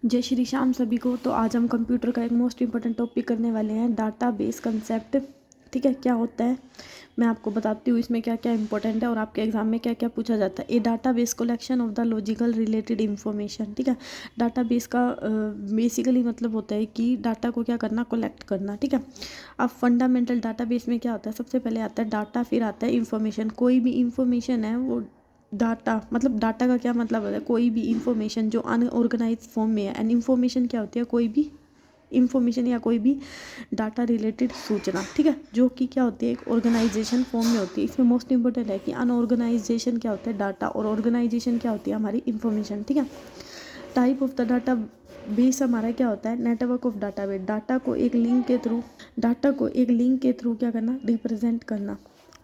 जय श्री श्याम सभी को। तो आज हम कंप्यूटर का एक मोस्ट इम्पोर्टेंट टॉपिक करने वाले हैं, डाटाबेस कंसेप्ट। ठीक है, क्या होता है मैं आपको बताती हूँ, इसमें क्या क्या इंपॉर्टेंट है और आपके एग्जाम में क्या क्या पूछा जाता है। ये database collection of the logical related information. ठीक है, डाटाबेस का बेसिकली मतलब होता है कि डाटा को क्या करना, कलेक्ट करना। ठीक है, अब फंडामेंटल डाटाबेस में क्या होता है, सबसे पहले आता है डाटा, फिर आता है इंफॉर्मेशन। कोई भी इंफॉर्मेशन है वो डाटा, मतलब डाटा का क्या मतलब होता है, कोई भी इंफॉर्मेशन जो अनऑर्गेनाइज फॉर्म में है। एंड इंफॉर्मेशन क्या होती है, कोई भी इंफॉर्मेशन या कोई भी डाटा रिलेटेड सूचना। ठीक है, जो कि क्या होती है, एक ऑर्गेनाइजेशन फॉर्म में होती है। इसमें मोस्ट इंपॉर्टेंट है कि अनऑर्गेनाइजेशन क्या होता है, डाटा, और ऑर्गेनाइजेशन क्या होती है, हमारी इंफॉर्मेशन। ठीक है, type of the data base हमारा क्या होता है, नेटवर्क ऑफ डाटाबेस। डाटा को एक लिंक के थ्रू क्या करना, रिप्रेजेंट करना।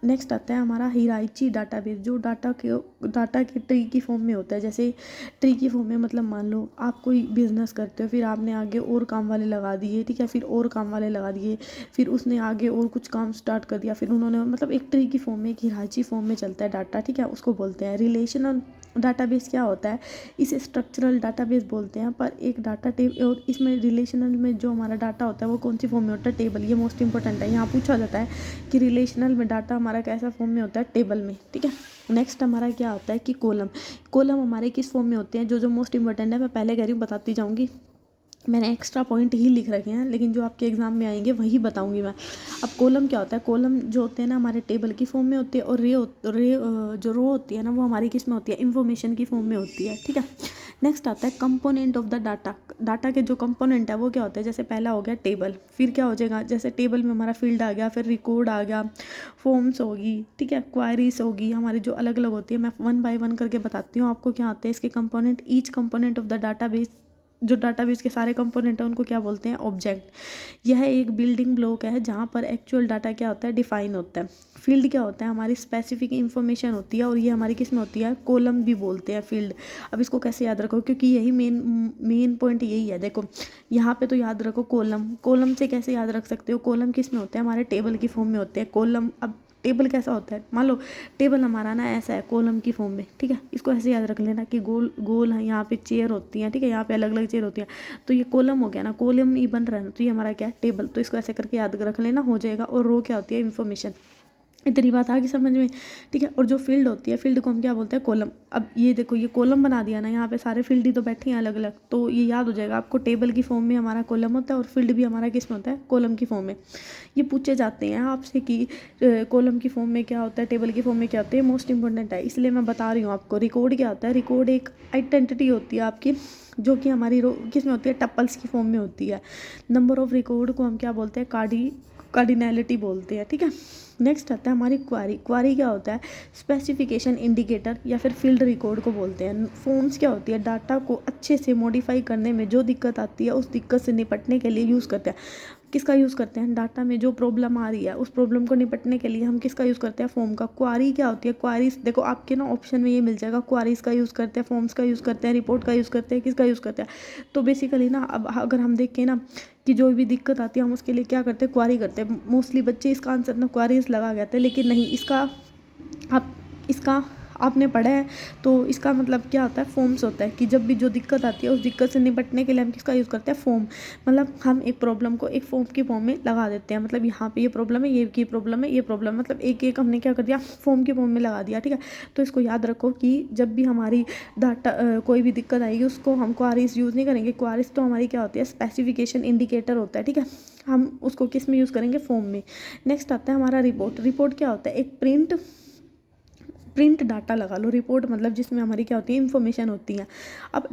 नेक्स्ट आता है हमारा हिराइची डाटाबेस, जो डाटा के ट्री की फॉर्म में होता है। जैसे ट्री की फॉर्म में मतलब मान लो आप कोई बिजनेस करते हो, फिर आपने आगे और काम वाले लगा दिए। ठीक है, फिर और काम वाले लगा दिए, फिर उसने आगे और कुछ काम स्टार्ट कर दिया, फिर उन्होंने, मतलब एक ट्री की फॉर्म में, एक हिराइची फॉर्म में चलता है डाटा। ठीक है, उसको बोलते हैं रिलेशनल डाटाबेस। क्या होता है, इसे स्ट्रक्चरल डाटाबेस बोलते हैं। पर एक डाटा टेबल, और इसमें रिलेशनल में जो हमारा डाटा होता है वो कौन सी फॉर्म में होता है, टेबल। ये मोस्ट इंपॉर्टेंट है, यहाँ पूछा जाता है कि रिलेशनल में डाटा हमारा कैसा फॉर्म में होता है, टेबल में। ठीक है, नेक्स्ट हमारा क्या होता है कि कॉलम हमारे किस फॉर्म में होते हैं, जो मोस्ट इंपॉर्टेंट है मैं पहले कह रही हूँ, बताती जाऊँगी। मैंने एक्स्ट्रा पॉइंट ही लिख रखे हैं, लेकिन जो आपके एग्जाम में आएंगे वही बताऊंगी मैं। अब कॉलम क्या होता है, कॉलम जो होते हैं ना हमारे टेबल की फॉर्म में होते हैं, और जो रो होती है ना वो हमारी किस में होती है, इन्फॉर्मेशन की फॉर्म में होती है। ठीक है, नेक्स्ट आता है component of the data. Data के जो कंपोनेंट है वो क्या होता है, जैसे पहला हो गया टेबल, फिर क्या हो जाएगा, जैसे टेबल में हमारा फील्ड आ गया, फिर रिकॉर्ड आ गया, फॉर्म्स होगी, ठीक है, क्वायरीज होगी, हमारी जो अलग अलग होती है। मैं वन बाय वन करके बताती हूँ आपको क्या आते हैं इसके component. Each component of the database, जो डाटाबेस के सारे कंपोनेंट हैं उनको क्या बोलते हैं, ऑब्जेक्ट। यह एक बिल्डिंग ब्लॉक है जहाँ पर एक्चुअल डाटा क्या होता है, डिफाइन होता है। फील्ड क्या होता है, हमारी स्पेसिफिक इंफॉर्मेशन होती है, और ये हमारी किस में होती है, कॉलम भी बोलते हैं फील्ड। अब इसको कैसे याद रखो, क्योंकि यही मेन पॉइंट यही है। देखो यहाँ पे तो याद रखो कॉलम से कैसे याद रख सकते हो, कॉलम किस में होते हैं, हमारे टेबल की फॉर्म में होते हैं कॉलम। अब टेबल कैसा होता है, मान लो टेबल हमारा ना ऐसा है कॉलम की फॉर्म में। ठीक है, इसको ऐसे याद रख लेना कि गोल गोल है, यहाँ पे चेयर होती हैं। ठीक है, यहाँ पे अलग अलग चेयर होती हैं, तो ये कॉलम हो गया ना, कॉलम ही बन रहा है ना, तो ये हमारा क्या है, टेबल। तो इसको ऐसे करके याद रख लेना, हो जाएगा। और रो क्या होती है, इन्फॉर्मेशन। इतनी बात आ गई समझ में। ठीक है, और जो फील्ड होती है, फील्ड को हम क्या बोलते हैं, कॉलम। अब ये देखो, ये कॉलम बना दिया ना, यहाँ पे सारे फील्ड ही तो बैठे हैं अलग अलग, तो ये याद हो जाएगा आपको, टेबल की फॉर्म में हमारा कॉलम होता है, और फील्ड भी हमारा किस में होता है, कॉलम की फॉर्म में। ये पूछे जाते हैं आपसे कि कॉलम की फॉर्म में क्या होता है, टेबल की फॉर्म में क्या होता है, मोस्ट इंपॉर्टेंट है, इसलिए मैं बता रही हूँ आपको। रिकॉर्ड क्या होता है, रिकॉर्ड एक आइडेंटिटी होती है आपकी, जो कि हमारी किस में होती है, टप्पल्स की फॉर्म में होती है। नंबर ऑफ रिकॉर्ड को हम क्या बोलते हैं, कार्डिनैलिटी बोलते हैं। ठीक है, नेक्स्ट आता है हमारी क्वारी क्या होता है, स्पेसिफिकेशन इंडिकेटर, या फिर फील्ड रिकॉर्ड को बोलते हैं। फॉर्म्स क्या होती है, डाटा को अच्छे से मॉडिफाई करने में जो दिक्कत आती है उस दिक्कत से निपटने के लिए यूज़ करते हैं। किसका यूज़ करते हैं, डाटा में जो प्रॉब्लम आ रही है उस प्रॉब्लम को निपटने के लिए हम किसका यूज़ करते हैं, फॉर्म का। क्वारी क्या होती है, क्वारीज देखो आपके ना ऑप्शन में ये मिल जाएगा, क्वारीज का यूज़ करते हैं, फॉर्म्स का यूज़ करते हैं, रिपोर्ट का यूज़ करते हैं, किसका यूज़ करते हैं। तो बेसिकली ना, अब अगर हम देखें ना कि जो भी दिक्कत आती है हम उसके लिए क्या करते हैं, क्वारी करते हैं। मोस्टली बच्चे इसका आंसर ना क्वारीज लगा गए थे, लेकिन नहीं, आप इसका आपने पढ़ा है तो इसका मतलब क्या होता है, फॉर्म्स होता है। कि जब भी जो दिक्कत आती है उस दिक्कत से निपटने के लिए हम किसका यूज़ करते हैं, फॉर्म। मतलब हम एक प्रॉब्लम को एक फॉर्म की फॉर्म में लगा देते हैं, मतलब यहाँ पे ये प्रॉब्लम है, ये की प्रॉब्लम है, ये प्रॉब्लम, मतलब एक एक हमने क्या कर दिया, फॉर्म की फॉर्म में लगा दिया। ठीक है, तो इसको याद रखो कि जब भी हमारी डाटा कोई भी दिक्कत आएगी उसको हम क्वारीज यूज़ नहीं करेंगे। क्वारीज तो हमारी क्या होती है, स्पेसिफिकेशन इंडिकेटर होता है। ठीक है, हम उसको किस में यूज़ करेंगे, फॉर्म में। नेक्स्ट आता है हमारा रिपोर्ट क्या होता है, एक प्रिंट डाटा लगा लो। रिपोर्ट मतलब जिसमें हमारी क्या होती है, इन्फॉर्मेशन होती है। अब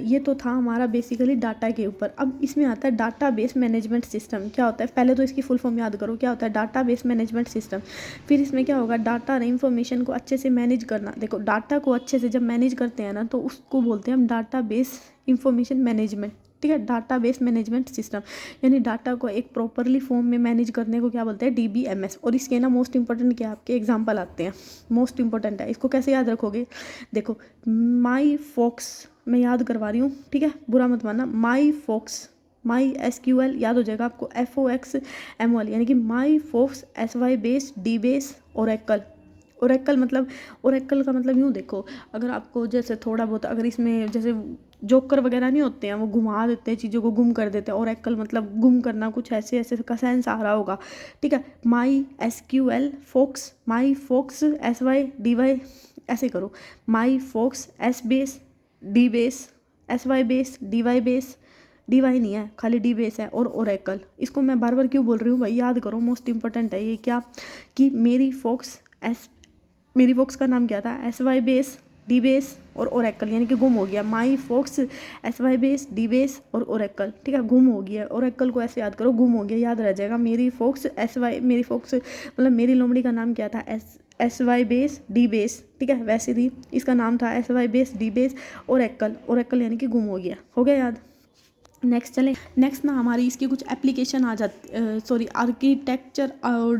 ये तो था हमारा बेसिकली डाटा के ऊपर। अब इसमें आता है डाटाबेस मैनेजमेंट सिस्टम। क्या होता है, पहले तो इसकी फुल फॉर्म याद करो, क्या होता है, डाटाबेस मैनेजमेंट सिस्टम। फिर इसमें क्या होगा, डाटा और इन्फॉर्मेशन को अच्छे से मैनेज करना। देखो डाटा को अच्छे से जब मैनेज करते हैं ना, तो उसको बोलते हैं हम डाटाबेस इंफॉर्मेशन मैनेजमेंट। ठीक है, डाटाबेस मैनेजमेंट सिस्टम, यानी डाटा को एक प्रॉपरली फॉर्म में मैनेज करने को क्या बोलते हैं, DBMS। और इसके ना मोस्ट इंपॉर्टेंट क्या आपके एग्जांपल आते हैं, मोस्ट इंपॉर्टेंट है, इसको कैसे याद रखोगे। देखो माई फॉक्स, मैं याद करवा रही हूँ, ठीक है, बुरा मत मानना। माई SQL याद हो जाएगा आपको, FOXML, यानी कि my fox SY base, D base, Oracle. मतलब ओरेकल का मतलब यूँ देखो, अगर आपको जैसे थोड़ा बहुत, अगर इसमें जैसे जोकर वगैरह नहीं होते हैं, वो घुमा देते हैं, चीज़ों को गुम कर देते हैं। ओरेकल मतलब गुम करना, कुछ ऐसे ऐसे का सेंस आ रहा होगा, ठीक है। My SQL fox, my fox SYDY, ऐसे करो, my fox S base D base SY base DY base, DY नहीं है, खाली D बेस है, और ओरेकल। इसको मैं बार बार क्यों बोल रही हूँ भाई, याद करो, मोस्ट इंपॉर्टेंट है ये। क्या कि मेरी फोक्स का नाम क्या था, SY बेस D बेस और ओरेकल, यानी कि गुम हो गया। My fox SY base D base और ओरेकल, ठीक है, गुम हो गया। ओरेकल को ऐसे याद करो, गुम हो गया, याद रह जाएगा। मेरी फोक्स मतलब मेरी लोमड़ी का नाम क्या था, SY बेस D बेस, ठीक है, वैसे ही इसका नाम था SY base D base Oracle यानी कि गुम हो गया याद। नेक्स्ट चलें। नेक्स्ट ना हमारी इसकी कुछ एप्लीकेशन आ जाती, सॉरी आर्किटेक्चर और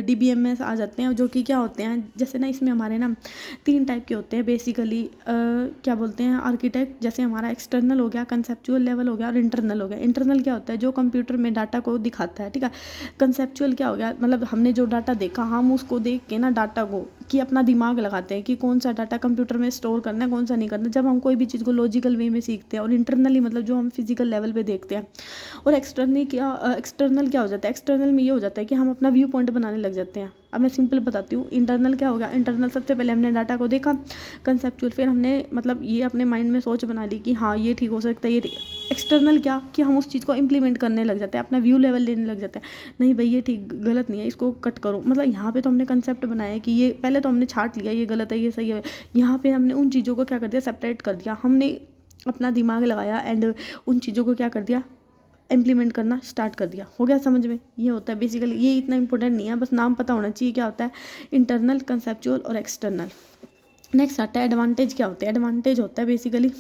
DBMS आ जाते हैं, जो कि क्या होते हैं, जैसे ना इसमें हमारे ना 3 टाइप के होते हैं बेसिकली। क्या बोलते हैं, आर्किटेक्ट, जैसे हमारा एक्सटर्नल हो गया, कंसेप्चुअल लेवल हो गया, और इंटरनल हो गया। इंटरनल क्या होता है, जो कंप्यूटर में डाटा को दिखाता है, ठीक है। कंसेप्चुअल क्या हो गया, मतलब हमने जो डाटा देखा, हम उसको देख के ना डाटा को कि अपना दिमाग लगाते हैं कि कौन सा डाटा कंप्यूटर में स्टोर करना है, कौन सा नहीं करना, जब हम कोई भी चीज़ को लॉजिकल वे में सीखते हैं। और इंटरनली मतलब जो हम फिजिकल लेवल पे देखते हैं। और एक्सटर्नल क्या हो जाता है, एक्सटर्नल में ये हो जाता है कि हम अपना व्यू पॉइंट बनाने लग जाते हैं। अब मैं सिंपल बताती हूँ, इंटरनल क्या होगा, इंटरनल सबसे पहले हमने डाटा को देखा, कंसेप्चुअल फिर हमने मतलब ये अपने माइंड में सोच बना ली कि हाँ ये ठीक हो सकता है, ये ठीक। एक्सटर्नल क्या कि हम उस चीज़ को इम्प्लीमेंट करने लग जाते हैं, अपना व्यू लेवल लेने लग जाते हैं, नहीं भाई ये ठीक गलत नहीं है, इसको कट करो। मतलब यहाँ पे तो हमने कंसेप्ट बनाया कि ये पहले तो हमने छाट लिया, ये गलत है ये सही है। यहाँ पे हमने उन चीज़ों को क्या कर दिया, सेपरेट कर दिया, हमने अपना दिमाग लगाया एंड उन चीज़ों को क्या कर दिया, इम्प्लीमेंट करना स्टार्ट कर दिया। हो गया समझ में, ये होता है बेसिकली। ये इतना इंपॉर्टेंट नहीं है, बस नाम पता होना चाहिए क्या होता है, इंटरनल, कंसेप्चुअल और एक्सटर्नल। नेक्स्ट आता है एडवांटेज। क्या होता है, एडवांटेज होता है बेसिकली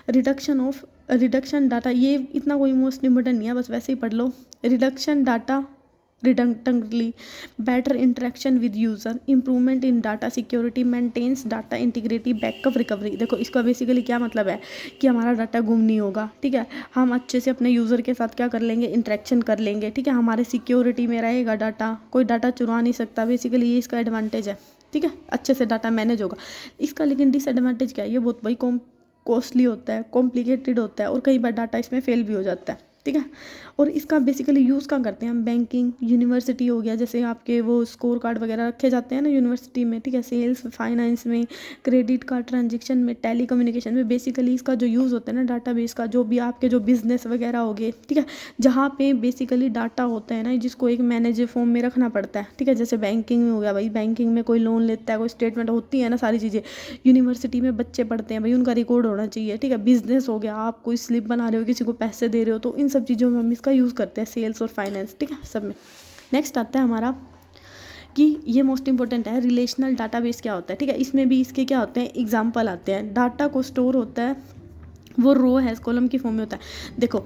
रिडक्शन डाटा। ये इतना कोई मोस्ट इंपॉर्टेंट नहीं है, बस वैसे ही पढ़ लो। Reduction data redundantly, better interaction with user, improvement in data security, maintenance data integrity, backup recovery. देखो इसका बेसिकली क्या मतलब है कि हमारा डाटा गुम नहीं होगा, ठीक है। हम अच्छे से अपने यूज़र के साथ क्या कर लेंगे, इंटरेक्शन कर लेंगे, ठीक है। हमारे सिक्योरिटी में रहेगा डाटा, कोई डाटा चुरा नहीं सकता। बेसिकली ये इसका एडवांटेज है, ठीक है, अच्छे से डाटा मैनेज होगा। इसका लेकिन डिसएडवांटेज क्या है, ये बहुत भाई कॉस्टली होता है, कॉम्प्लिकेटेड होता है, और कई बार डाटा इसमें फेल भी हो जाता है, ठीक है। और इसका बेसिकली यूज़ कहाँ करते हैं हम, बैंकिंग, यूनिवर्सिटी हो गया, जैसे आपके वो स्कोर कार्ड वगैरह रखे जाते हैं ना यूनिवर्सिटी में, ठीक है, सेल्स फाइनेंस में, क्रेडिट कार्ड ट्रांजेक्शन में, टेली कम्युनिकेशन में। बेसिकली इसका जो यूज़ होता है ना डाटाबेस का, जो भी आपके जो बिजनेस वगैरह हो गए, ठीक है, जहाँ पे बेसिकली डाटा होता है ना, जिसको एक मैनेज फॉर्म में रखना पड़ता है, ठीक है। जैसे बैंकिंग में हो गया भाई, बैंकिंग में कोई लोन लेता है, कोई स्टेटमेंट होती है ना, सारी चीज़ें। यूनिवर्सिटी में बच्चे पढ़ते हैं भाई, उनका रिकॉर्ड होना चाहिए, ठीक है। बिजनेस हो गया, आप कोई स्लिप बना रहे हो, किसी को पैसे दे रहे हो, तो इन सब चीज़ों में हम इसका यूज़ करते हैं, सेल्स और फाइनेंस, ठीक है, सब में। नेक्स्ट आता है हमारा कि ये मोस्ट इंपॉर्टेंट है, रिलेशनल डाटाबेस क्या होता है, ठीक है। इसमें भी इसके क्या होते हैं, एग्जाम्पल आते हैं। डाटा को स्टोर होता है, वो रो है, कॉलम की फॉर्म में होता है। देखो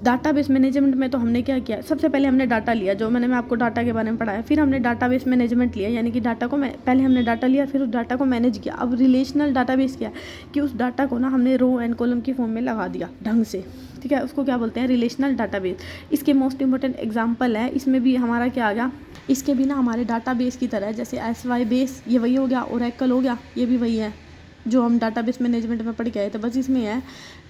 डाटाबेस मैनेजमेंट में तो हमने क्या किया, सबसे पहले हमने डाटा लिया, जो मैं आपको डाटा के बारे में पढ़ाया। फिर हमने डाटाबेस मैनेजमेंट लिया, यानी कि डाटा को पहले हमने डाटा लिया, फिर उस डाटा को मैनेज किया। अब रिलेशनल डाटाबेस क्या कि उस डाटा को ना हमने रो एंड कॉलम की फॉर्म में लगा दिया ढंग से, ठीक है। उसको क्या बोलते हैं, रिलेशनल डाटाबेस। इसके मोस्ट इंपॉर्टेंट एग्जाम्पल है, इसमें भी हमारा क्या आ गया, इसके भी ना हमारे डाटाबेस की तरह है, जैसे SY बेस, ये वही हो गया, ओरेकल हो गया, ये भी वही है जो हम डाटाबेस मैनेजमेंट में पढ़ के आए थे। बस इसमें है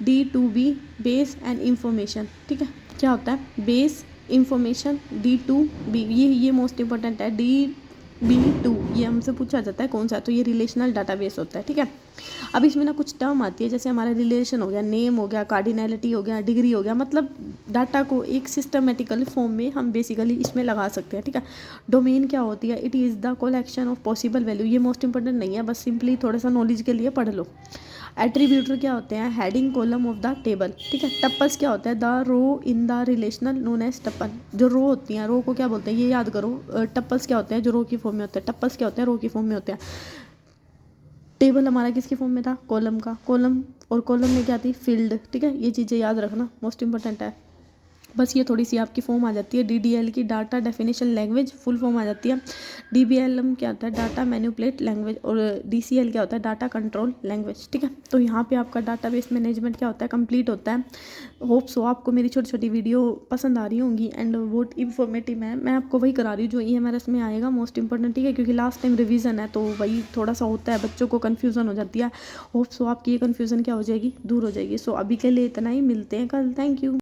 D2B, बेस एंड इंफॉर्मेशन, ठीक है। क्या होता है, बेस, इंफॉर्मेशन, D2B, ये मोस्ट इंपॉर्टेंट है। DB2 ये हमसे पूछा जाता है कौन सा है, तो ये रिलेशनल डाटाबेस होता है, ठीक है। अब इसमें ना कुछ टर्म आती है, जैसे हमारा रिलेशन हो गया, नेम हो गया, कार्डिनैलिटी हो गया, डिग्री हो गया, मतलब डाटा को एक सिस्टमेटिकल फॉर्म में हम बेसिकली इसमें लगा सकते हैं, ठीक है। डोमेन क्या होती है, it is the collection of possible value. ये मोस्ट इंपॉर्टेंट नहीं है, बस सिंपली थोड़ा सा नॉलेज के लिए पढ़ लो। एट्रीब्यूटर क्या होते हैं, heading column of the table, ठीक है। टप्पल्स क्या होता है, the row in the relational known as tuple. जो रो होती हैं, रो को क्या बोलते हैं, ये याद करो। टप्पल्स क्या होते हैं, जो रो की फॉर्म में होते हैं, टप्पल्स क्या होते हैं, रो की फॉर्म में होते हैं। टेबल हमारा किसकी फॉर्म में था, कॉलम का, कॉलम, और कॉलम में क्या थी, फील्ड, ठीक है। ये चीज़ें याद रखना, मोस्ट इंपॉर्टेंट है। बस ये थोड़ी सी आपकी फॉर्म आ जाती है DDL की, data definition language, full form आ जाती है। DBLM क्या होता है, डाटा मैनिपुलेट लैंग्वेज, और DCL क्या होता है, डाटा कंट्रोल लैंग्वेज। ठीक है, तो यहाँ पे आपका डाटाबेस मैनेजमेंट क्या होता है, कंप्लीट होता है। होप सो आपको मेरी छोटी छोटी वीडियो पसंद आ रही होंगी एंड बहुत इन्फॉर्मेटिव है। मैं आपको वही करा रही हूँ जो EMRS में आएगा मोस्ट इंपॉर्टेंट। ठीक है, क्योंकि लास्ट टाइम रिवीजन है तो वही थोड़ा सा होता है, बच्चों को कन्फ्यूज़न हो जाती है। होप सो आपकी ये कन्फ्यूज़न क्या हो जाएगी, दूर हो जाएगी। सो अभी के लिए इतना ही, मिलते हैं कल। Thank you.